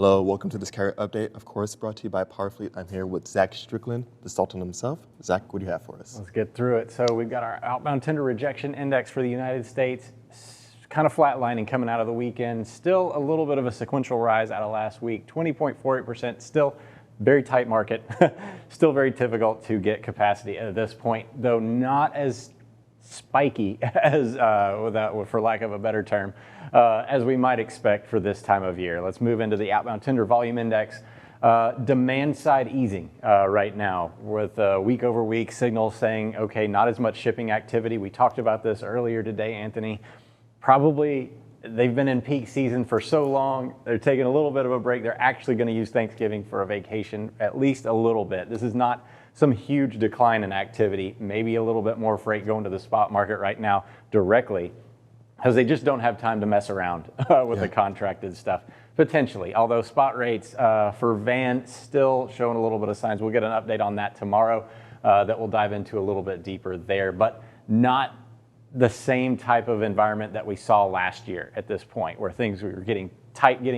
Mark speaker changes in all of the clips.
Speaker 1: Hello, welcome to this carrier update, of course, brought to you by PowerFleet. I'm here with Zach Strickland, the Sultan himself. Zach, what do you have for us?
Speaker 2: Let's get through it. So we've got our outbound tender rejection index for the United States, kind of flatlining coming out of the weekend. Still a little bit of a sequential rise out of last week, 20.48%, still very tight market, still very difficult to get capacity at this point, though not as spiky as, for lack of a better term, as we might expect for this time of year. Let's move into the outbound tender volume index. Demand side easing right now with week over week signals saying, okay, not as much shipping activity. We talked about this earlier today, Anthony. Probably they've been in peak season for so long, they're taking a little bit of a break. They're actually going to use Thanksgiving for a vacation, at least a little bit. This is not some huge decline in activity, maybe a little bit more freight going to the spot market right now directly, because they just don't have time to mess around with the contracted stuff, potentially. Although spot rates for van still showing a little bit of signs. We'll get an update on that tomorrow that we'll dive into a little bit deeper there, but not the same type of environment that we saw last year at this point, where things were getting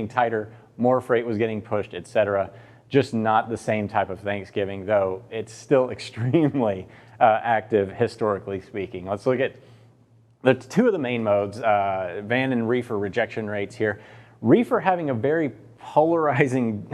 Speaker 2: tighter, more freight was getting pushed, et cetera. Just not the same type of Thanksgiving, though it's still extremely active, historically speaking. Let's look at the two of the main modes, van and reefer rejection rates here. Reefer having a very polarizing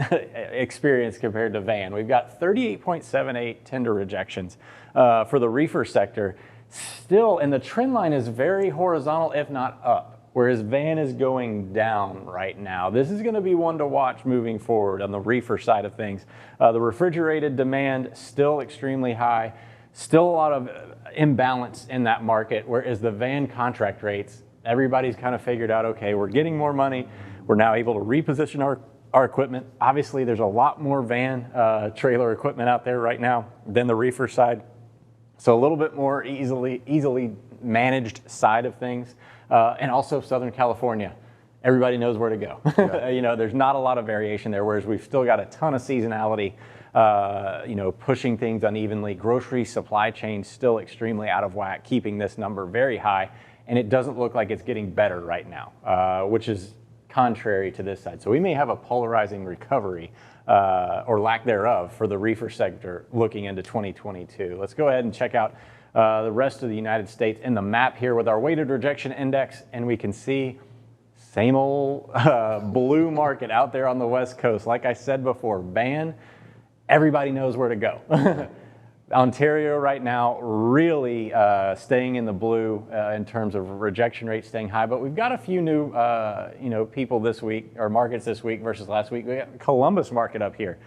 Speaker 2: experience compared to van. We've got 38.78 tender rejections for the reefer sector still, and the trend line is very horizontal, if not up, whereas van is going down right now. This is going to be one to watch moving forward on the reefer side of things. The refrigerated demand still extremely high, still a lot of imbalance in that market, whereas the van contract rates, everybody's kind of figured out, okay, we're getting more money. We're now able to reposition our equipment. Obviously, there's a lot more van trailer equipment out there right now than the reefer side. So a little bit more easily managed side of things. And also Southern California. Everybody knows where to go. Yeah. You know, there's not a lot of variation there, whereas we've still got a ton of seasonality, pushing things unevenly. Grocery supply chain still extremely out of whack, keeping this number very high. And it doesn't look like it's getting better right now, which is contrary to this side. So we may have a polarizing recovery or lack thereof for the reefer sector looking into 2022. Let's go ahead and check out the rest of the United States in the map here with our weighted rejection index, and we can see same old blue market out there on the West Coast. Like I said before, van, everybody knows where to go. Ontario right now really staying in the blue in terms of rejection rate staying high, but we've got a few new people this week, or markets this week versus last week. We got Columbus market up here.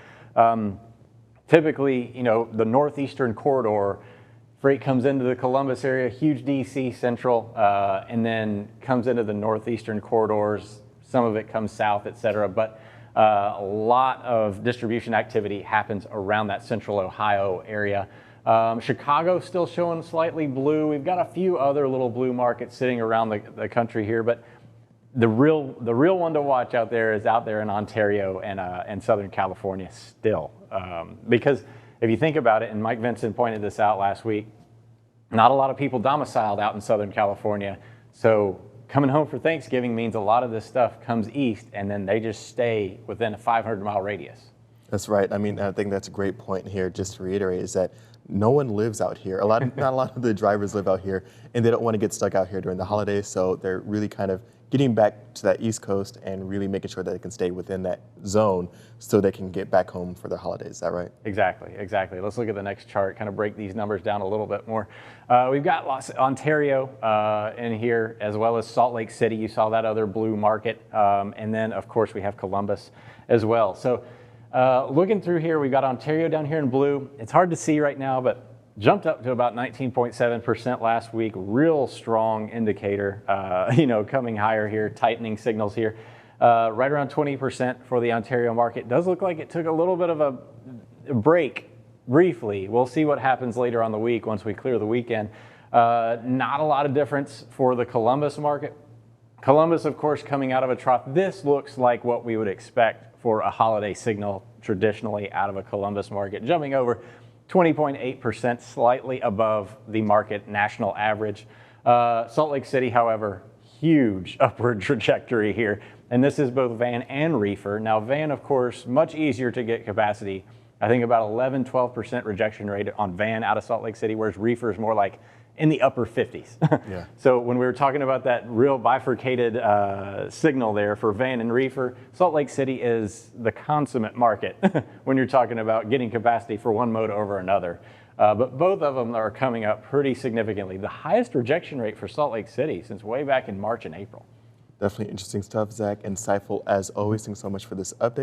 Speaker 2: Typically, the northeastern corridor, freight comes into the Columbus area, huge DC central, and then comes into the northeastern corridors. Some of it comes south, et cetera, but a lot of distribution activity happens around that central Ohio area. Chicago still showing slightly blue. We've got a few other little blue markets sitting around the country here, but the real one to watch out there is out there in Ontario and Southern California still, because if you think about it, and Mike Vincent pointed this out last week, not a lot of people domiciled out in Southern California. So coming home for Thanksgiving means a lot of this stuff comes east, and then they just stay within a 500-mile radius.
Speaker 1: That's right. I mean, I think that's a great point here, just to reiterate, is that no one lives out here. Not a lot of the drivers live out here, and they don't want to get stuck out here during the holidays, so they're really kind of getting back to that East Coast and really making sure that they can stay within that zone so they can get back home for their holidays. Is that right? Exactly.
Speaker 2: Let's look at the next chart, kind of break these numbers down a little bit more. We've got Ontario in here, as well as Salt Lake City. You saw that other blue market. And then, of course, we have Columbus as well. So looking through here, we've got Ontario down here in blue. It's hard to see right now, but jumped up to about 19.7% last week. Real strong indicator, coming higher here, tightening signals here. Right around 20% for the Ontario market. Does look like it took a little bit of a break briefly. We'll see what happens later on the week once we clear the weekend. Not a lot of difference for the Columbus market. Columbus, of course, coming out of a trough. This looks like what we would expect for a holiday signal traditionally out of a Columbus market, jumping over 20.8%, slightly above the market national average. Salt Lake City, however, huge upward trajectory here. And this is both van and reefer. Now van, of course, much easier to get capacity. I think about 11, 12% rejection rate on van out of Salt Lake City, whereas reefer is more like in the upper 50s.
Speaker 1: Yeah.
Speaker 2: So when we were talking about that real bifurcated signal there for van and reefer, Salt Lake City is the consummate market when you're talking about getting capacity for one mode over another. But both of them are coming up pretty significantly. The highest rejection rate for Salt Lake City since way back in March and April.
Speaker 1: Definitely interesting stuff, Zach. Insightful as always. Thanks so much for this update.